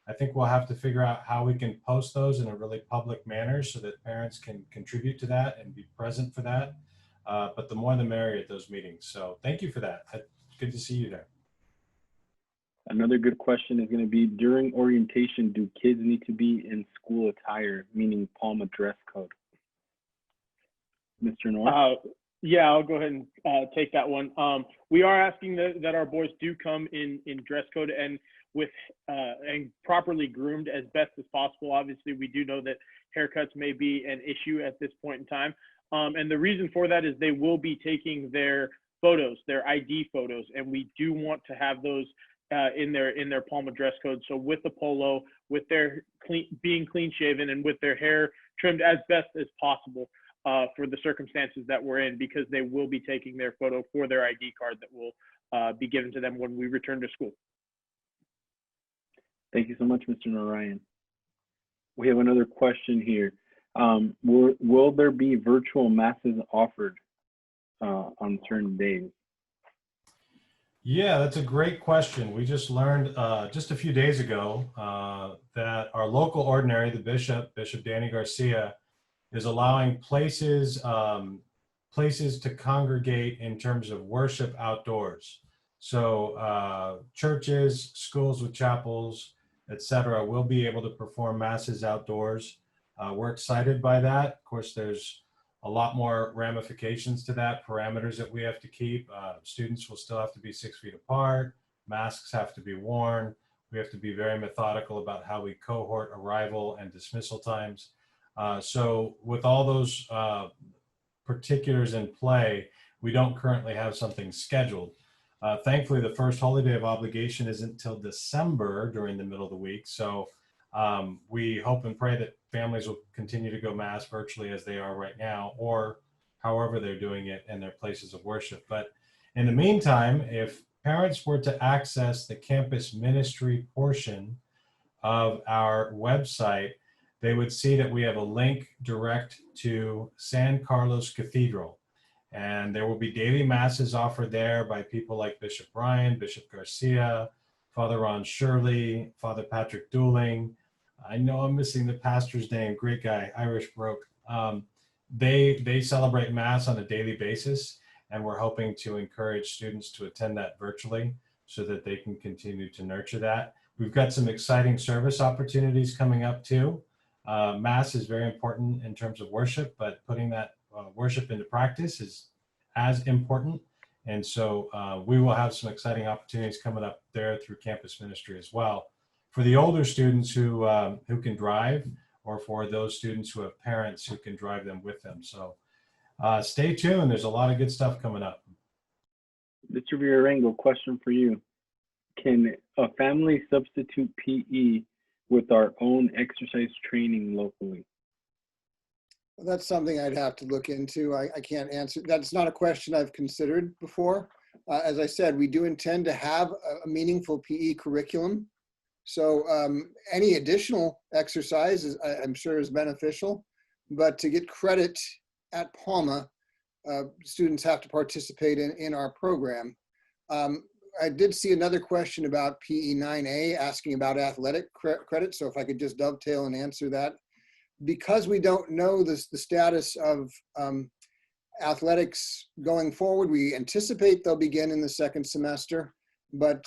I think we'll have to figure out how we can post those in a really public manner so that parents can contribute to that and be present for that. But the more the merrier at those meetings. So thank you for that. Good to see you there. Another good question is going to be, during orientation, do kids need to be in school attire, meaning Palma dress code? Mr. Noor? Yeah, I'll go ahead and take that one. We are asking that our boys do come in dress code and with and properly groomed as best as possible. Obviously, we do know that haircuts may be an issue at this point in time. And the reason for that is they will be taking their photos, their ID photos, and we do want to have those in their Palma dress code. So with the polo, with their being clean shaven and with their hair trimmed as best as possible for the circumstances that we're in, because they will be taking their photo for their ID card that will be given to them when we return to school. Thank you so much, Mr. Narayan. We have another question here. Will there be virtual masses offered on certain days? Yeah, that's a great question. We just learned just a few days ago that our local ordinary, the Bishop Danny Garcia, is allowing places to congregate in terms of worship outdoors. So churches, schools with chapels, etc., will be able to perform masses outdoors. We're excited by that. Of course, there's a lot more ramifications to that, parameters that we have to keep. Students will still have to be 6 feet apart. Masks have to be worn. We have to be very methodical about how we cohort arrival and dismissal times. So with all those particulars in play, we don't currently have something scheduled. Thankfully, the first Holy Day of Obligation isn't till December during the middle of the week. So we hope and pray that families will continue to go mass virtually as they are right now, or however they're doing it in their places of worship. But in the meantime, if parents were to access the campus ministry portion of our website, they would see that we have a link direct to San Carlos Cathedral. And there will be daily masses offered there by people like Bishop Ryan, Bishop Garcia, Father Ron Shirley, Father Patrick Dooling. I know I'm missing the pastor's name, great guy, Irish broke. They celebrate Mass on a daily basis, and we're hoping to encourage students to attend that virtually so that they can continue to nurture that. We've got some exciting service opportunities coming up too. Mass is very important in terms of worship, but putting that worship into practice is as important. And so we will have some exciting opportunities coming up there through campus ministry as well. For the older students who can drive, or for those students who have parents who can drive them with them. So stay tuned. There's a lot of good stuff coming up. Mr. Villarengo, question for you. Can a family substitute PE with our own exercise training locally? Well, that's something I'd have to look into. I can't answer. That's not a question I've considered before. As I said, we do intend to have a meaningful PE curriculum. So any additional exercise I'm sure is beneficial, but to get credit at Palma, students have to participate in our program. I did see another question about PE 9A asking about athletic credit. So if I could just dovetail and answer that. Because we don't know the status of athletics going forward, we anticipate they'll begin in the second semester, but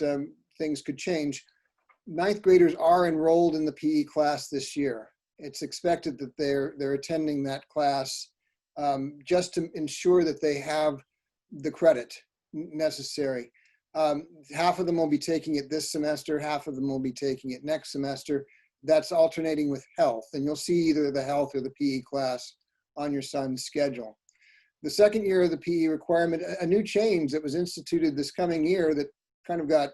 things could change. Ninth graders are enrolled in the PE class this year. It's expected that they're attending that class just to ensure that they have the credit necessary. Half of them will be taking it this semester, half of them will be taking it next semester. That's alternating with health, and you'll see either the health or the PE class on your son's schedule. The second year of the PE requirement, a new change that was instituted this coming year that kind of got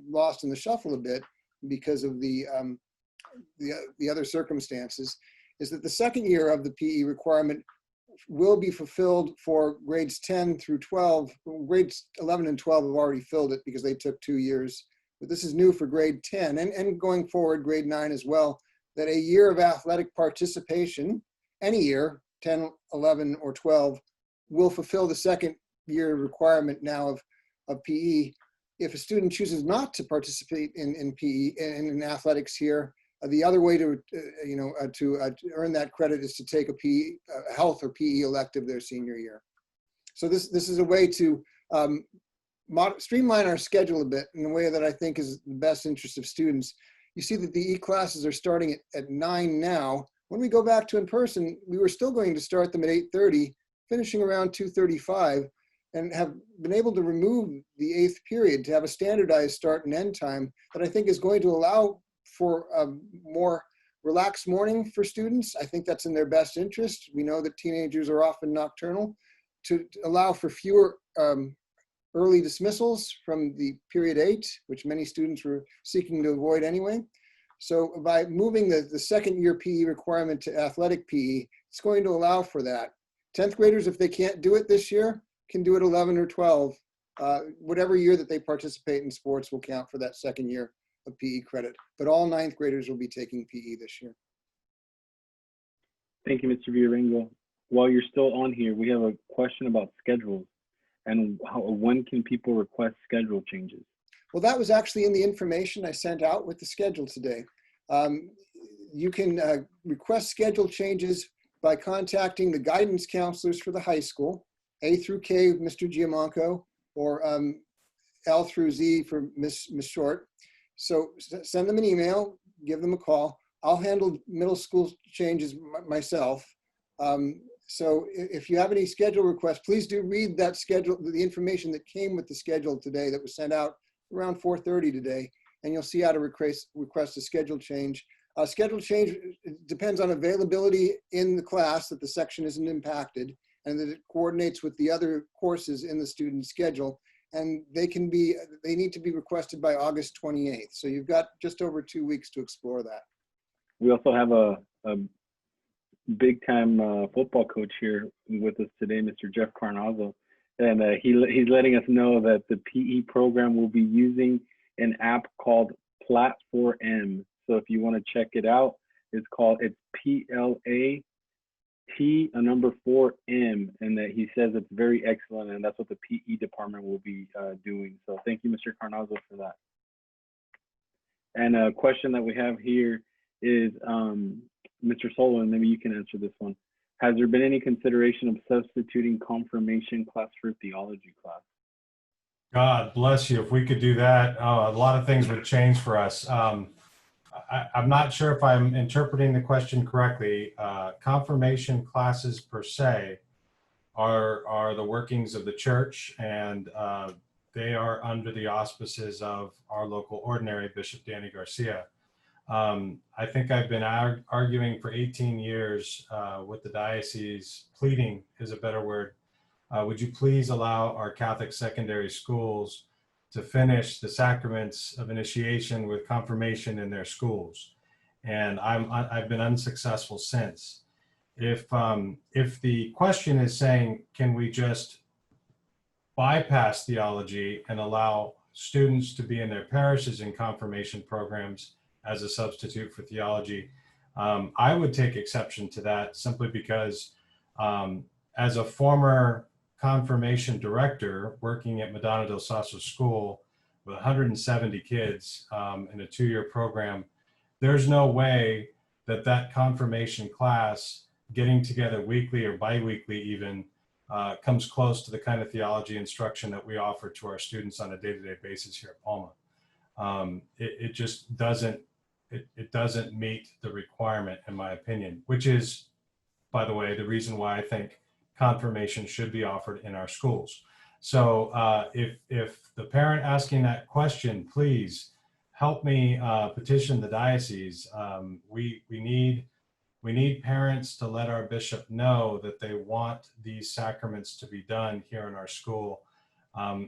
lost in the shuffle a bit because of the the other circumstances, is that the second year of the PE requirement will be fulfilled for grades 10 through 12. Grades 11 and 12 have already filled it because they took 2 years. But this is new for grade 10 and going forward, grade 9 as well, that a year of athletic participation, any year, 10, 11, or 12, will fulfill the second year requirement now of PE. If a student chooses not to participate in PE and in athletics here, the other way to earn that credit is to take a PE, health or PE elective their senior year. So this is a way to streamline our schedule a bit in a way that I think is the best interest of students. You see that the E-classes are starting at 9 now. When we go back to in-person, we were still going to start them at 8:30, finishing around 2:35, and have been able to remove the 8th period to have a standardized start and end time that I think is going to allow for a more relaxed morning for students. I think that's in their best interest. We know that teenagers are often nocturnal, to allow for fewer early dismissals from the period 8, which many students were seeking to avoid anyway. So by moving the second year PE requirement to athletic PE, it's going to allow for that. 10th graders, if they can't do it this year, can do it 11 or 12. Whatever year that they participate in sports will count for that second year of PE credit. But all 9th graders will be taking PE this year. Thank you, Mr. Villarengo. While you're still on here, we have a question about schedules and when can people request schedule changes? Well, that was actually in the information I sent out with the schedule today. You can request schedule changes by contacting the guidance counselors for the high school, A through K, Mr. Giamanco, or L through Z for Miss Short. So send them an email, give them a call. I'll handle middle school changes myself. So if you have any schedule requests, please do read that schedule, the information that came with the schedule today that was sent out around 4:30 today, and you'll see how to request a schedule change. Schedule change depends on availability in the class, that the section isn't impacted, and that it coordinates with the other courses in the student's schedule. And they need to be requested by August 28th. So you've got just over 2 weeks to explore that. We also have a big time football coach here with us today, Mr. Jeff Carnazzo. And he's letting us know that the PE program will be using an app called Plat4M. So if you want to check it out, it's PLAT4M, and that he says it's very excellent, and that's what the PE department will be doing. So thank you, Mr. Carnazzo, for that. And a question that we have here is, Mr. Solon, maybe you can answer this one. Has there been any consideration of substituting confirmation class for theology class? God bless you. If we could do that, a lot of things would change for us. I'm not sure if I'm interpreting the question correctly. Confirmation classes per se are the workings of the church, and they are under the auspices of our local ordinary, Bishop Danny Garcia. I think I've been arguing for 18 years with the diocese, pleading is a better word. Would you please allow our Catholic secondary schools to finish the sacraments of initiation with confirmation in their schools? And I've been unsuccessful since. If the question is saying, can we just bypass theology and allow students to be in their parishes in confirmation programs as a substitute for theology, I would take exception to that, simply because as a former confirmation director working at Madonna del Sasso School with 170 kids in a 2-year program, there's no way that confirmation class, getting together weekly or biweekly even, comes close to the kind of theology instruction that we offer to our students on a day-to-day basis here at Palma. It just doesn't, it doesn't meet the requirement, in my opinion, which is, by the way, the reason why I think confirmation should be offered in our schools. So if the parent asking that question, please help me petition the diocese. We need parents to let our bishop know that they want these sacraments to be done here in our school.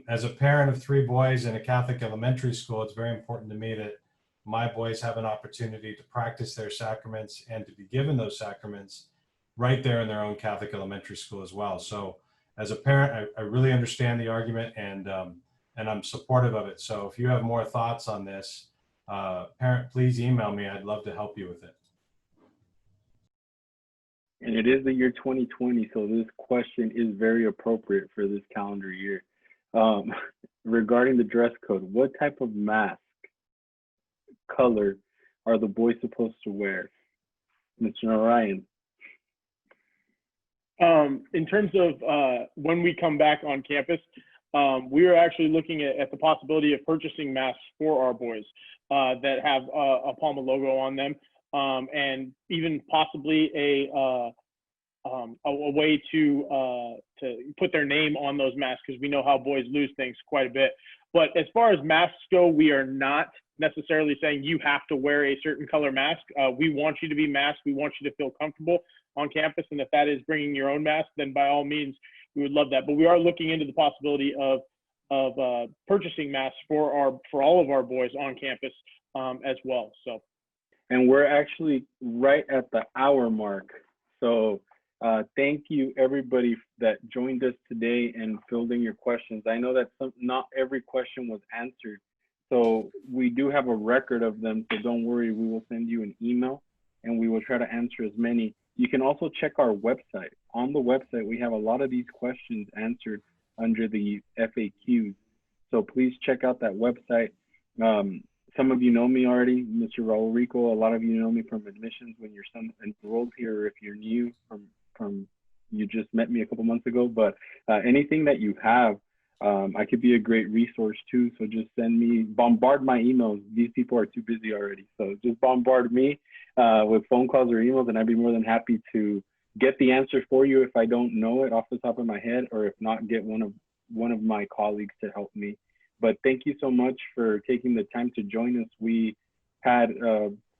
As a parent of 3 boys in a Catholic elementary school, it's very important to me that my boys have an opportunity to practice their sacraments and to be given those sacraments right there in their own Catholic elementary school as well. So as a parent, I really understand the argument, and I'm supportive of it. So if you have more thoughts on this, parent, please email me. I'd love to help you with it. And it is the year 2020, so this question is very appropriate for this calendar year. Regarding the dress code, what type of mask color are the boys supposed to wear? Mr. Orion. In terms of when we come back on campus, we are actually looking at the possibility of purchasing masks for our boys that have a Palma logo on them, and even possibly a way to put their name on those masks, because we know how boys lose things quite a bit. But as far as masks go, we are not necessarily saying you have to wear a certain color mask. We want you to be masked. We want you to feel comfortable on campus. And if that is bringing your own mask, then by all means, we would love that. But we are looking into the possibility of purchasing masks for all of our boys on campus as well. So, and we're actually right at the hour mark. So thank you everybody that joined us today and filled in your questions. I know that not every question was answered, so we do have a record of them, so don't worry, we will send you an email and we will try to answer as many. You can also check our website. On the website, we have a lot of these questions answered under the FAQs, so please check out that website. Some of you know me already, Mr. Raul Rico. A lot of you know me from admissions when your son enrolled here, or if you're new from you just met me a couple months ago. But anything that you have, I could be a great resource too. So just bombard my emails. These people are too busy already. So just bombard me with phone calls or emails, and I'd be more than happy to get the answer for you if I don't know it off the top of my head, or if not, get one of my colleagues to help me. But thank you so much for taking the time to join us. We had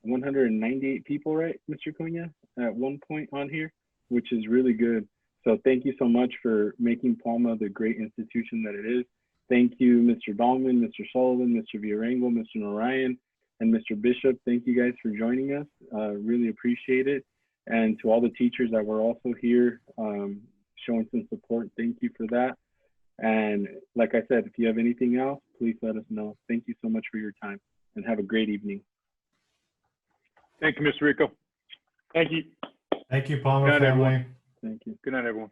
198 people, right, Mr. Cunha, at one point on here, which is really good. So thank you so much for making Palma the great institution that it is. Thank you, Mr. Dahlman, Mr. Sullivan, Mr. Villarengo, Mr. Narayan, and Mr. Bishop. Thank you guys for joining us. Really appreciate it. And to all the teachers that were also here showing some support, thank you for that. And like I said, if you have anything else, please let us know. Thank you so much for your time, and have a great evening. Thank you, Mr. Rico. thank you. Thank you, Palmer Good night, family. everyone. Thank you. Good night, everyone.